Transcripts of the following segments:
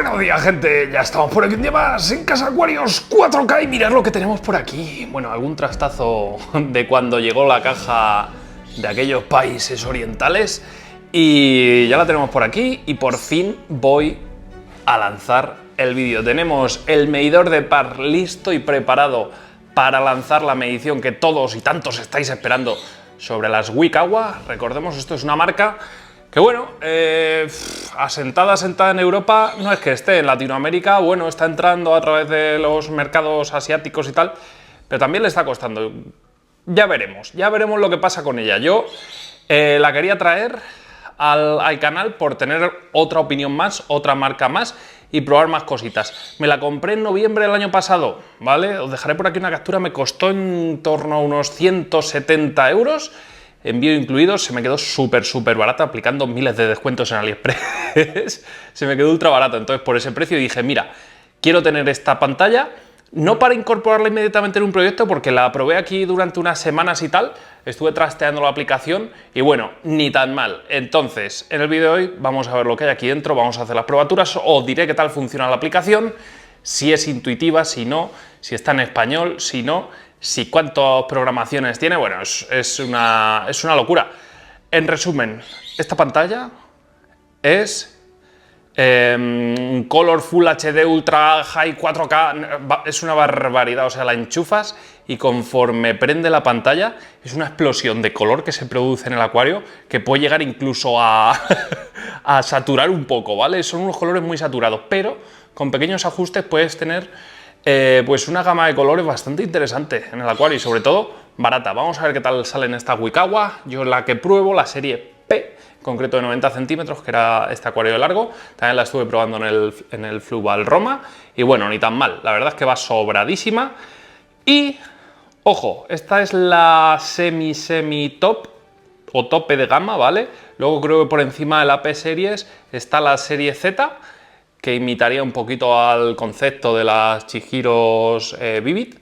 Buenos días, gente, ya estamos por aquí un día más en Casa Aquarios 4K y mirad lo que tenemos por aquí. Bueno, algún trastazo de cuando llegó la caja de aquellos países orientales y ya la tenemos por aquí y por fin voy a lanzar el vídeo. Tenemos el medidor de par listo y preparado para lanzar la medición que todos y tantos estáis esperando sobre las Wicawa. Recordemos, esto es una marca que bueno, asentada en Europa, no es que esté en Latinoamérica, bueno, está entrando a través de los mercados asiáticos y tal, pero también le está costando. Ya veremos lo que pasa con ella. Yo la quería traer al canal por tener otra opinión más, otra marca más y probar más cositas. Me la compré en noviembre del año pasado, ¿vale? Os dejaré por aquí una captura, me costó en torno a unos 170 euros. Envío incluido, se me quedó súper barata, aplicando miles de descuentos en AliExpress. Se me quedó ultra barata, entonces por ese precio dije, mira, quiero tener esta pantalla, no para incorporarla inmediatamente en un proyecto, porque la probé aquí durante unas semanas y tal, estuve trasteando la aplicación y bueno, ni tan mal. Entonces, en el vídeo de hoy vamos a ver lo que hay aquí dentro, vamos a hacer las probaturas, os diré qué tal funciona la aplicación, si es intuitiva, si no, si está en español, si no, si cuántas programaciones tiene. Bueno, es una locura. En resumen, esta pantalla es Color Full HD Ultra High 4K, es una barbaridad, o sea, la enchufas y conforme prende la pantalla es una explosión de color que se produce en el acuario que puede llegar incluso a saturar un poco, ¿vale? Son unos colores muy saturados, pero con pequeños ajustes puedes tener pues una gama de colores bastante interesante en el acuario y sobre todo barata. Vamos a ver qué tal sale en esta Wicawa. Yo la que pruebo, la serie P, concreto de 90 centímetros, que era este acuario de largo, también la estuve probando en el Fluval Roma y bueno, ni tan mal, la verdad es que va sobradísima. Y ojo, esta es la semi top o tope de gama, ¿vale? Luego creo que por encima de la P series está la serie Z, que imitaría un poquito al concepto de las Chihiros Vivid,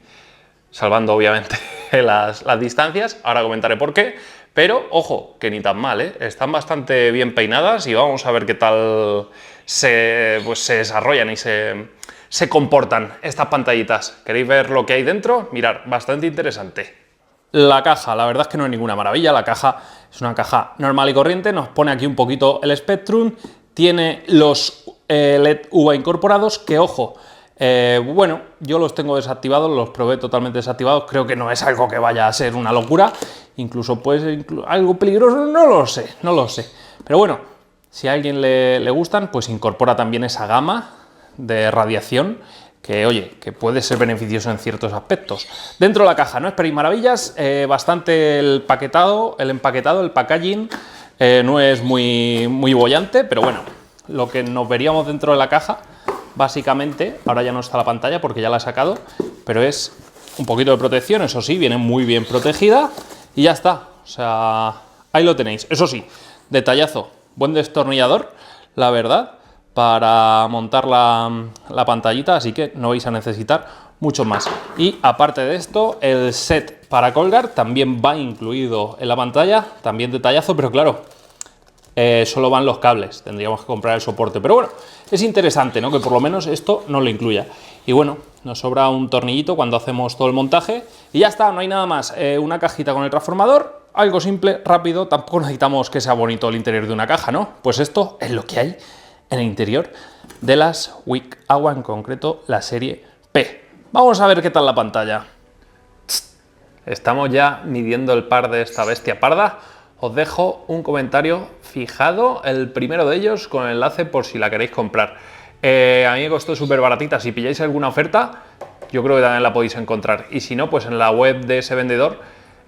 salvando obviamente las distancias, ahora comentaré por qué, pero ojo, que ni tan mal, ¿eh? Están bastante bien peinadas y vamos a ver qué tal se desarrollan y se comportan estas pantallitas. ¿Queréis ver lo que hay dentro? Mirad, bastante interesante. La caja, la verdad es que no es ninguna maravilla, la caja es una caja normal y corriente, nos pone aquí un poquito el Spectrum, tiene los LED UV incorporados, que ojo, bueno, yo los tengo desactivados, los probé totalmente desactivados, creo que no es algo que vaya a ser una locura, incluso puede ser algo peligroso, no lo sé, pero bueno, si a alguien le gustan, pues incorpora también esa gama de radiación, que oye, que puede ser beneficioso en ciertos aspectos. Dentro de la caja no esperéis maravillas, bastante el empaquetado, el packaging, no es muy bollante, pero bueno, lo que nos veríamos dentro de la caja, básicamente, ahora ya no está la pantalla porque ya la he sacado, pero es un poquito de protección, eso sí, viene muy bien protegida y ya está, o sea, ahí lo tenéis. Eso sí, detallazo, buen destornillador, la verdad, para montar la pantallita, así que no vais a necesitar mucho más. Y aparte de esto, el set para colgar también va incluido en la pantalla, también detallazo, pero claro, solo van los cables, tendríamos que comprar el soporte, pero bueno, es interesante, ¿no?, que por lo menos esto no lo incluya. Y bueno, nos sobra un tornillito cuando hacemos todo el montaje y ya está, no hay nada más. Una cajita con el transformador, algo simple, rápido, tampoco necesitamos que sea bonito el interior de una caja, ¿no? Pues esto es lo que hay en el interior de las Wicawa, en concreto la serie P. Vamos a ver qué tal la pantalla. Estamos ya midiendo el par de esta bestia parda. Os dejo un comentario fijado, el primero de ellos, con el enlace por si la queréis comprar. A mí me costó súper baratita, si pilláis alguna oferta, yo creo que también la podéis encontrar. Y si no, pues en la web de ese vendedor,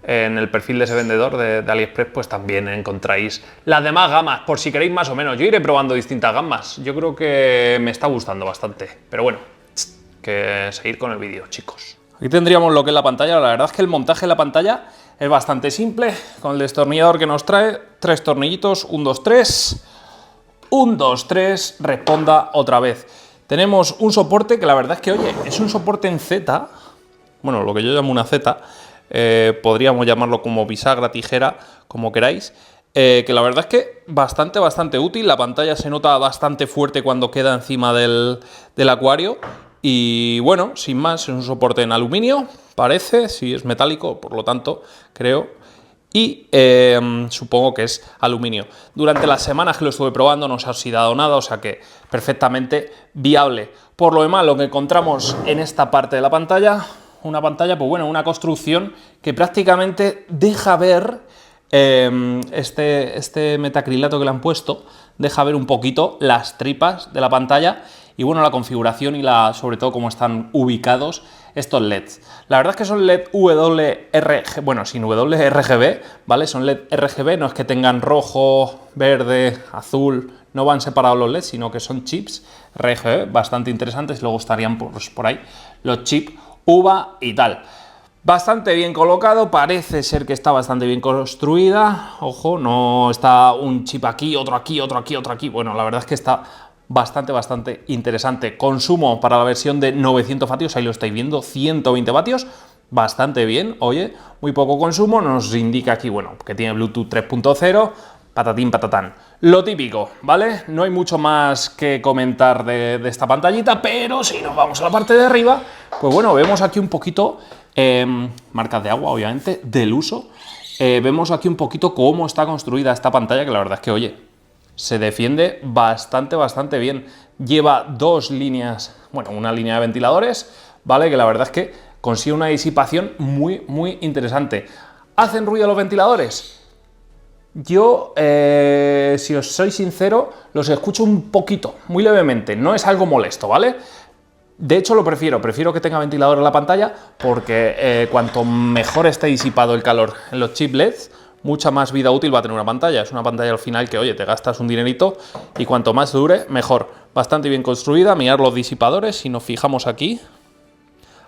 en el perfil de ese vendedor de AliExpress, pues también encontráis las demás gamas, por si queréis más o menos. Yo iré probando distintas gamas, yo creo que me está gustando bastante. Pero bueno, que seguir con el vídeo, chicos. Aquí tendríamos lo que es la pantalla. La verdad es que el montaje de la pantalla es bastante simple, con el destornillador que nos trae, 3 tornillitos, 1, 2, 3, 1, 2, 3, responda otra vez. Tenemos un soporte que la verdad es que, oye, es un soporte en Z, bueno, lo que yo llamo una Z, podríamos llamarlo como bisagra, tijera, como queráis. que la verdad es que bastante útil. La pantalla se nota bastante fuerte cuando queda encima del acuario. Y bueno, sin más, es un soporte en aluminio, parece, si es metálico, por lo tanto, creo. Y supongo que es aluminio. Durante las semanas que lo estuve probando no se ha oxidado nada, o sea que perfectamente viable. Por lo demás, lo que encontramos en esta parte de la pantalla, una pantalla, pues bueno, una construcción que prácticamente deja ver este metacrilato que le han puesto, deja ver un poquito las tripas de la pantalla y bueno, la configuración y sobre todo cómo están ubicados estos LEDs. La verdad es que son LED WRGB, bueno, sin WRGB, ¿vale? Son LED RGB, no es que tengan rojo, verde, azul, no van separados los LEDs, sino que son chips RGB, bastante interesantes. Luego estarían por ahí los chips UVA y tal. Bastante bien colocado, parece ser que está bastante bien construida. Ojo, no está un chip aquí, otro aquí, otro aquí, otro aquí. Bueno, la verdad es que está bastante interesante. Consumo para la versión de 900 vatios, ahí lo estáis viendo, 120 vatios. Bastante bien, oye, muy poco consumo. Nos indica aquí, bueno, que tiene Bluetooth 3.0. Patatín, patatán. Lo típico, ¿vale? No hay mucho más que comentar de esta pantallita, pero si nos vamos a la parte de arriba, pues bueno, vemos aquí un poquito, marcas de agua, obviamente, del uso. Vemos aquí un poquito cómo está construida esta pantalla, que la verdad es que, oye, se defiende bastante bien. Lleva dos líneas, bueno, una línea de ventiladores, ¿vale? Que la verdad es que consigue una disipación muy interesante. ¿Hacen ruido los ventiladores? Yo, si os soy sincero, los escucho un poquito, muy levemente, no es algo molesto, ¿vale? De hecho lo prefiero que tenga ventilador en la pantalla porque cuanto mejor esté disipado el calor en los chip LEDs, mucha más vida útil va a tener una pantalla. Es una pantalla al final que, oye, te gastas un dinerito y cuanto más dure, mejor. Bastante bien construida, mirad los disipadores, si nos fijamos aquí.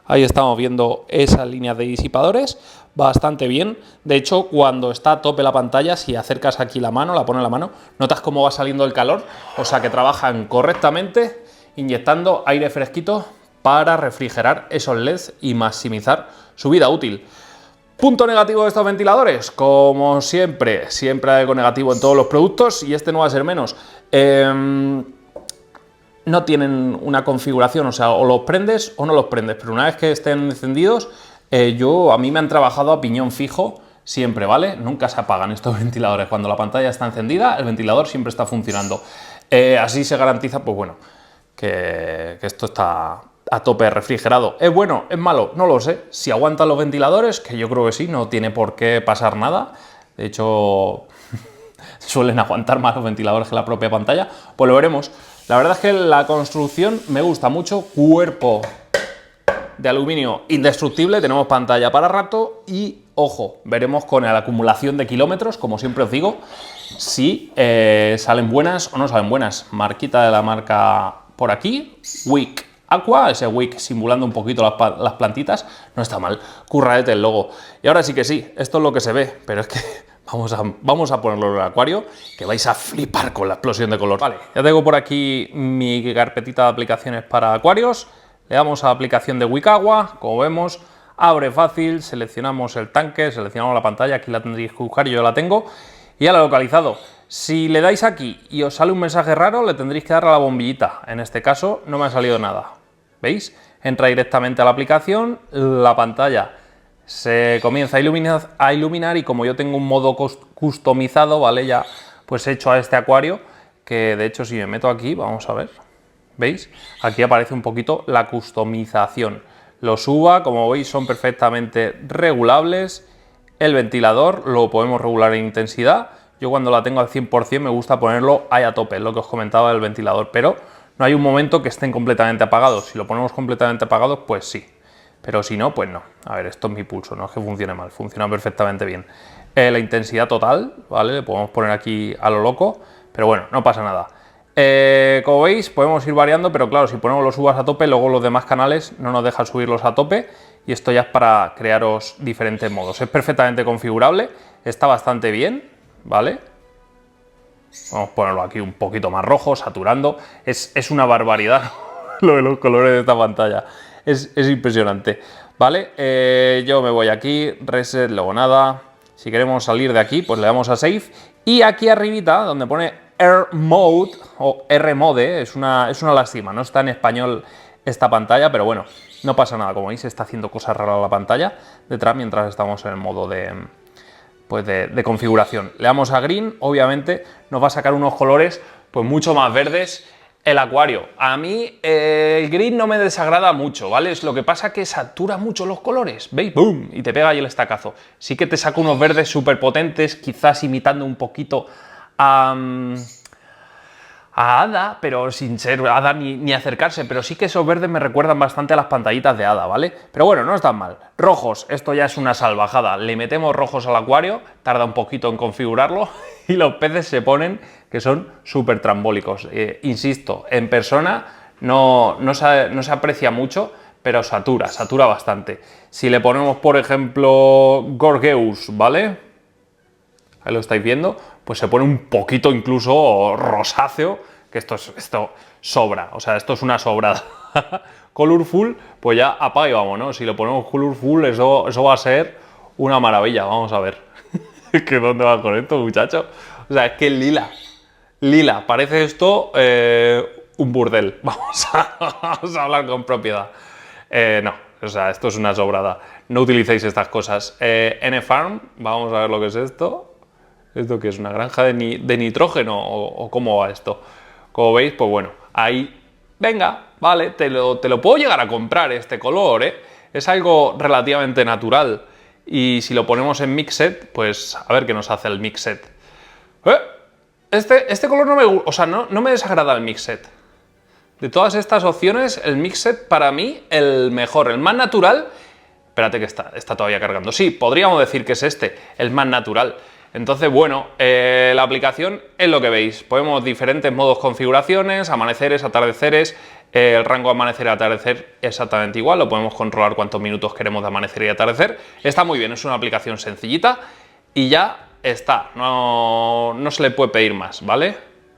Ahí estamos viendo esa línea de disipadores, bastante bien. De hecho, cuando está a tope la pantalla, si acercas aquí la mano, la pones en la mano, notas cómo va saliendo el calor, o sea que trabajan correctamente, inyectando aire fresquito para refrigerar esos LEDs y maximizar su vida útil. Punto negativo de estos ventiladores, como siempre hay algo negativo en todos los productos y este no va a ser menos. No tienen una configuración, o sea, o los prendes o no los prendes, pero una vez que estén encendidos, a mí me han trabajado a piñón fijo siempre, ¿vale? Nunca se apagan estos ventiladores. Cuando la pantalla está encendida, el ventilador siempre está funcionando. Así se garantiza, pues bueno, que esto está a tope refrigerado. ¿Es bueno? ¿Es malo? No lo sé. Si aguantan los ventiladores, que yo creo que sí, no tiene por qué pasar nada. De hecho, suelen aguantar más los ventiladores que la propia pantalla. Pues lo veremos. La verdad es que la construcción me gusta mucho. Cuerpo de aluminio indestructible, tenemos pantalla para rato y, ojo, veremos con la acumulación de kilómetros, como siempre os digo, si salen buenas o no salen buenas. Marquita de la marca por aquí, Wick Aqua, ese Wick simulando un poquito las plantitas, no está mal, curraete el logo. Y ahora sí que sí, esto es lo que se ve, pero es que vamos a ponerlo en el acuario, que vais a flipar con la explosión de color. Vale, ya tengo por aquí mi carpetita de aplicaciones para acuarios. Le damos a aplicación de Wick Aqua, como vemos, abre fácil, seleccionamos el tanque, seleccionamos la pantalla, aquí la tendréis que buscar, yo la tengo, y ya la he localizado. Si le dais aquí y os sale un mensaje raro, le tendréis que dar a la bombillita. En este caso no me ha salido nada. ¿Veis? Entra directamente a la aplicación, la pantalla se comienza a iluminar y como yo tengo un modo customizado, ¿vale? Ya pues he hecho a este acuario, que de hecho si me meto aquí, vamos a ver, ¿veis? Aquí aparece un poquito la customización. Los UVA, como veis, son perfectamente regulables. El ventilador lo podemos regular en intensidad. Yo cuando la tengo al 100% me gusta ponerlo ahí a tope, es lo que os comentaba del ventilador, pero no hay un momento que estén completamente apagados. Si lo ponemos completamente apagados, pues sí. Pero si no, pues no. A ver, esto es mi pulso, no es que funcione mal, funciona perfectamente bien. La intensidad total, ¿vale? Le podemos poner aquí a lo loco, pero bueno, no pasa nada. Como veis, podemos ir variando, pero claro, si ponemos los UVAs a tope, luego los demás canales no nos dejan subirlos a tope y esto ya es para crearos diferentes modos. Es perfectamente configurable, está bastante bien, ¿vale? Vamos a ponerlo aquí un poquito más rojo, saturando. Es una barbaridad lo de los colores de esta pantalla. Es impresionante, ¿vale? Yo me voy aquí, reset, luego nada. Si queremos salir de aquí, pues le damos a save Y aquí arribita, donde pone Air Mode, o R Mode, es una lástima, no está en español esta pantalla, pero bueno, no pasa nada, como veis está haciendo cosas raras la pantalla detrás mientras estamos en el modo de configuración. Le damos a Green, obviamente nos va a sacar unos colores pues mucho más verdes. El acuario, a mí el Green no me desagrada mucho, ¿vale? Es lo que pasa que satura mucho los colores, ¿veis? ¡Bum! Y te pega ahí el estacazo. Sí que te saca unos verdes súper potentes, quizás imitando un poquito a Hada, pero sin ser Hada ni acercarse, pero sí que esos verdes me recuerdan bastante a las pantallitas de Hada, ¿vale? Pero bueno, no están mal. Rojos, esto ya es una salvajada. Le metemos rojos al acuario, tarda un poquito en configurarlo y los peces se ponen que son súper trambólicos. Insisto, en persona no se aprecia mucho, pero satura bastante. Si le ponemos, por ejemplo, Gorgeus, ¿vale? Ahí lo estáis viendo, pues se pone un poquito incluso rosáceo, que esto sobra, o sea, esto es una sobrada. Colorful, pues ya apaga y vámonos. Si le ponemos Colorful, eso va a ser una maravilla, vamos a ver. ¿Que dónde va con esto, muchacho? O sea, es que lila, parece esto un burdel. Vamos a hablar con propiedad. No, o sea, esto es una sobrada. No utilicéis estas cosas. N-Farm, vamos a ver lo que es esto. ¿Esto qué es? ¿Una granja de nitrógeno? ¿O cómo va esto? Como veis, pues bueno, ahí, venga, vale, te lo puedo llegar a comprar este color, ¿eh? Es algo relativamente natural. Y si lo ponemos en Mixed, pues a ver qué nos hace el Mixed. Este color no me gusta, o sea, no me desagrada el Mixed. De todas estas opciones, el Mixed para mí, el mejor, el más natural. Espérate que está todavía cargando. Sí, podríamos decir que es el más natural. Entonces, bueno, la aplicación es lo que veis. Podemos diferentes modos configuraciones, amaneceres, atardeceres. El rango amanecer y atardecer exactamente igual. Lo podemos controlar cuántos minutos queremos de amanecer y atardecer. Está muy bien, es una aplicación sencillita y ya está. No se le puede pedir más, ¿vale?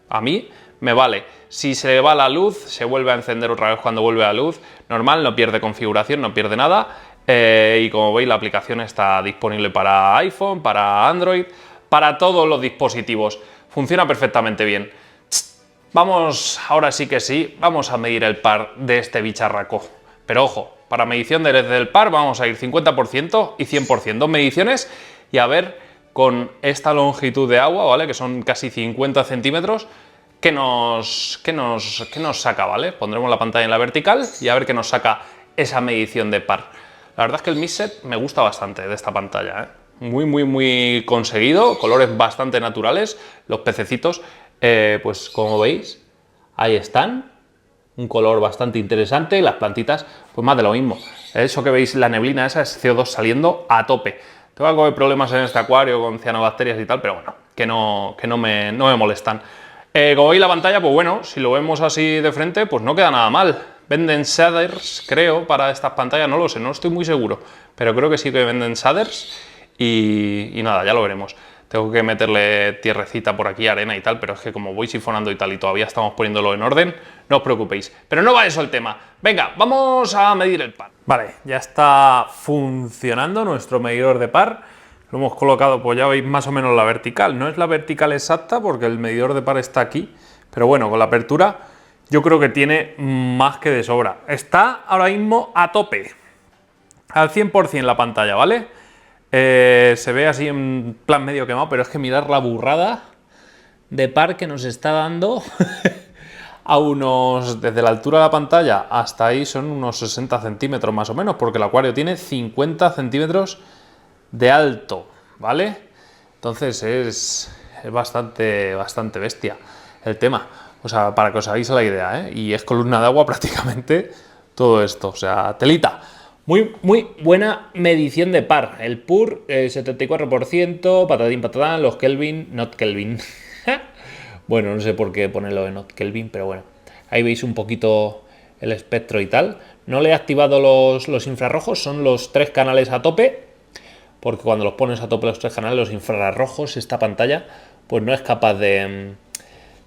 A mí me vale. Si se le va la luz, se vuelve a encender otra vez cuando vuelve la luz. Normal, no pierde configuración, no pierde nada. Y como veis, la aplicación está disponible para iPhone, para Android, para todos los dispositivos. Funciona perfectamente bien. Vamos, ahora sí que sí, vamos a medir el par de este bicharraco. Pero ojo, para medición del par vamos a ir 50% y 100%. Dos mediciones y a ver con esta longitud de agua, ¿vale? Que son casi 50 centímetros. ¿Qué nos saca, ¿vale? Pondremos la pantalla en la vertical y a ver qué nos saca esa medición de par. La verdad es que el Mixed me gusta bastante de esta pantalla, ¿eh? Muy conseguido, colores bastante naturales, los pececitos, pues como veis, ahí están, un color bastante interesante, las plantitas, pues más de lo mismo. Eso que veis, la neblina esa es CO2 saliendo a tope. Tengo algo de problemas en este acuario con cianobacterias y tal, pero bueno, que no me molestan. Como veis la pantalla, pues bueno, si lo vemos así de frente, pues no queda nada mal. Venden shaders, creo, para estas pantallas, no lo sé, no estoy muy seguro, pero creo que sí que venden shaders y nada, ya lo veremos. Tengo que meterle tierrecita por aquí, arena y tal, pero es que como voy sifonando y tal y todavía estamos poniéndolo en orden, no os preocupéis. Pero no va eso el tema. Venga, vamos a medir el par. Vale, ya está funcionando nuestro medidor de par. Lo hemos colocado, pues ya veis más o menos la vertical. No es la vertical exacta porque el medidor de par está aquí, pero bueno, con la apertura yo creo que tiene más que de sobra. Está ahora mismo a tope, al 100% la pantalla, ¿vale? Se ve así en plan medio quemado, pero es que mirad la burrada de par que nos está dando a desde la altura de la pantalla hasta ahí son unos 60 centímetros más o menos, porque el acuario tiene 50 centímetros de alto, ¿vale? Entonces es bastante bestia el tema. O sea, para que os hagáis la idea, ¿eh? Y es columna de agua prácticamente todo esto. O sea, telita. Muy buena medición de par. El PUR, 74%, patatín patatán, los Kelvin, not Kelvin. Bueno, no sé por qué ponerlo en not Kelvin, pero bueno. Ahí veis un poquito el espectro y tal. No le he activado los infrarrojos, son los 3 canales a tope. Porque cuando los pones a tope los 3 canales, los infrarrojos, esta pantalla, pues no es capaz de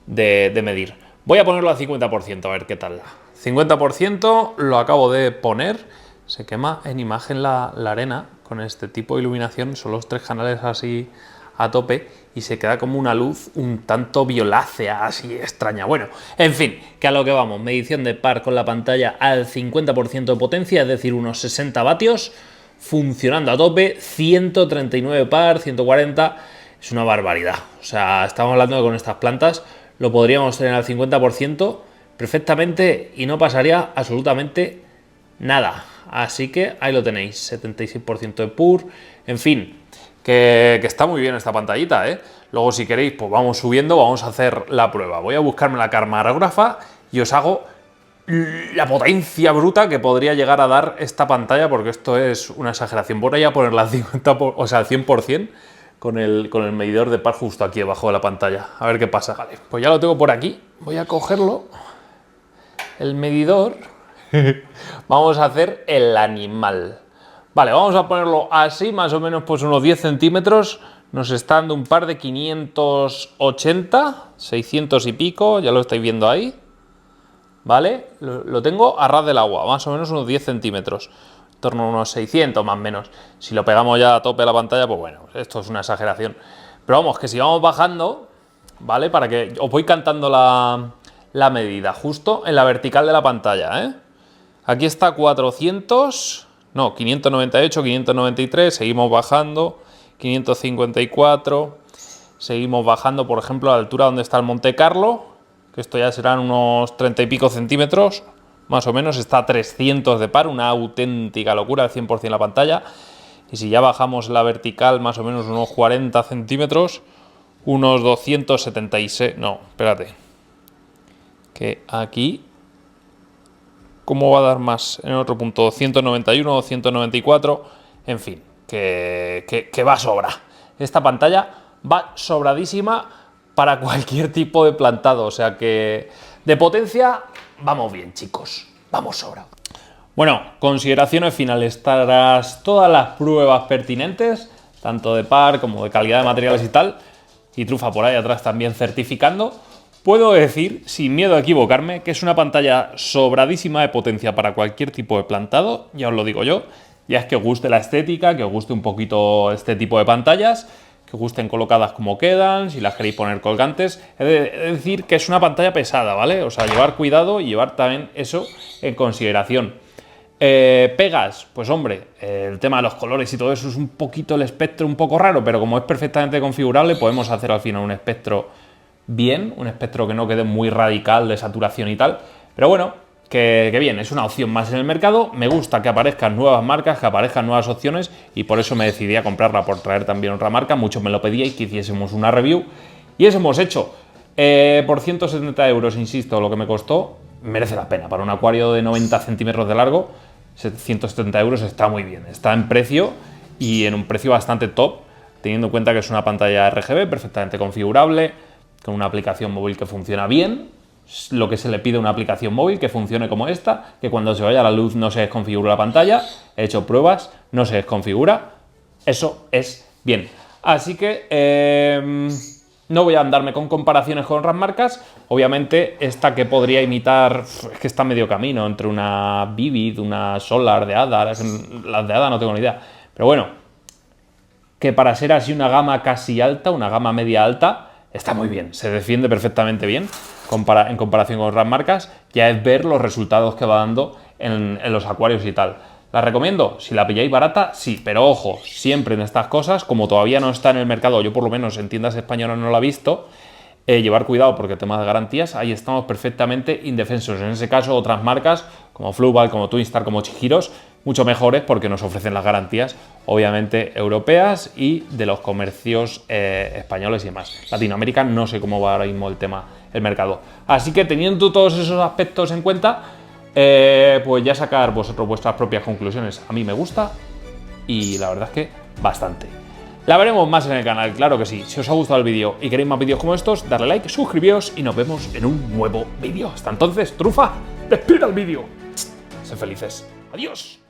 medir. Voy a ponerlo al 50%, a ver qué tal. 50% lo acabo de poner. Se quema en imagen la arena con este tipo de iluminación. Son los 3 canales así a tope y se queda como una luz un tanto violácea, así extraña. Bueno, en fin, que a lo que vamos, medición de par con la pantalla al 50% de potencia, es decir, unos 60 vatios, funcionando a tope, 139 par, 140, es una barbaridad. O sea, estamos hablando de que con estas plantas lo podríamos tener al 50% perfectamente y no pasaría absolutamente nada. Así que ahí lo tenéis, 76% de PUR, en fin, que está muy bien esta pantallita, ¿eh? Luego si queréis, pues vamos subiendo, vamos a hacer la prueba. Voy a buscarme la camarógrafa y os hago la potencia bruta que podría llegar a dar esta pantalla, porque esto es una exageración. Voy a ponerla al 50%, o sea, al 100%, con el medidor de par justo aquí abajo de la pantalla. A ver qué pasa. Vale, pues ya lo tengo por aquí. Voy a cogerlo, el medidor. Vamos a hacer el animal. Vale, vamos a ponerlo así, más o menos pues unos 10 centímetros. Nos está dando un par de 580, 600 y pico, ya lo estáis viendo ahí. ¿Vale? Lo tengo a ras del agua, más o menos unos 10 centímetros. En torno a unos 600 más o menos. Si lo pegamos ya a tope a la pantalla, pues bueno, esto es una exageración. Pero vamos, que si vamos bajando, ¿vale? Para que os voy cantando la medida, justo en la vertical de la pantalla, ¿eh? Aquí está 598, 593, seguimos bajando, 554, seguimos bajando, por ejemplo, a la altura donde está el Monte Carlo, que esto ya serán unos 30 y pico centímetros, más o menos, está a 300 de par, una auténtica locura, al 100% la pantalla. Y si ya bajamos la vertical, más o menos unos 40 centímetros, unos 276, no, espérate, que aquí... ¿Cómo va a dar más en otro punto? 191, 194, en fin, que va sobra. Esta pantalla va sobradísima para cualquier tipo de plantado, o sea que de potencia vamos bien, chicos, vamos sobra. Bueno, consideraciones finales. Tras todas las pruebas pertinentes, tanto de par como de calidad de materiales y tal, y Trufa por ahí atrás también certificando, puedo decir, sin miedo a equivocarme, que es una pantalla sobradísima de potencia para cualquier tipo de plantado, ya os lo digo yo. Ya es que os guste la estética, que os guste un poquito este tipo de pantallas, que os gusten colocadas como quedan, si las queréis poner colgantes. He de decir que es una pantalla pesada, ¿vale? O sea, llevar cuidado y llevar también eso en consideración. Pegas, pues hombre, el tema de los colores y todo eso es un poquito el espectro un poco raro, pero como es perfectamente configurable, podemos hacer al final un espectro bien, un espectro que no quede muy radical de saturación y tal, pero bueno, que bien, es una opción más en el mercado. Me gusta que aparezcan nuevas marcas, que aparezcan nuevas opciones, y por eso me decidí a comprarla, por traer también otra marca. Muchos me lo pedíais que hiciésemos una review y eso hemos hecho. Por 170 euros, insisto, lo que me costó, merece la pena. Para un acuario de 90 centímetros de largo, 170 euros está muy bien, está en precio y en un precio bastante top, teniendo en cuenta que es una pantalla RGB perfectamente configurable, con una aplicación móvil que funciona bien, lo que se le pide a una aplicación móvil, que funcione como esta, que cuando se vaya la luz no se desconfigura la pantalla. He hecho pruebas, no se desconfigura, eso es bien. Así que no voy a andarme con comparaciones con otras marcas. Obviamente esta que podría imitar, es que está a medio camino entre una Vivid, una Solar de Hada. Las de Hada no tengo ni idea, pero bueno, que para ser así una gama casi alta, una gama media alta, está muy bien, se defiende perfectamente bien en comparación con otras marcas. Ya es ver los resultados que va dando en los acuarios y tal. ¿La recomiendo? Si la pilláis barata, sí, pero ojo, siempre en estas cosas, como todavía no está en el mercado, yo por lo menos en tiendas españolas no la he visto, llevar cuidado porque el tema de garantías, ahí estamos perfectamente indefensos. En ese caso, otras marcas como Fluval, como Twinstar, como Chihiros, mucho mejores porque nos ofrecen las garantías, obviamente, europeas y de los comercios españoles y demás. Latinoamérica no sé cómo va ahora mismo el mercado. Así que teniendo todos esos aspectos en cuenta, pues ya sacar vosotros vuestras propias conclusiones. A mí me gusta y la verdad es que bastante. La veremos más en el canal, claro que sí. Si os ha gustado el vídeo y queréis más vídeos como estos, darle like, suscribíos y nos vemos en un nuevo vídeo. Hasta entonces, Trufa, despida el vídeo. Sed felices. Adiós.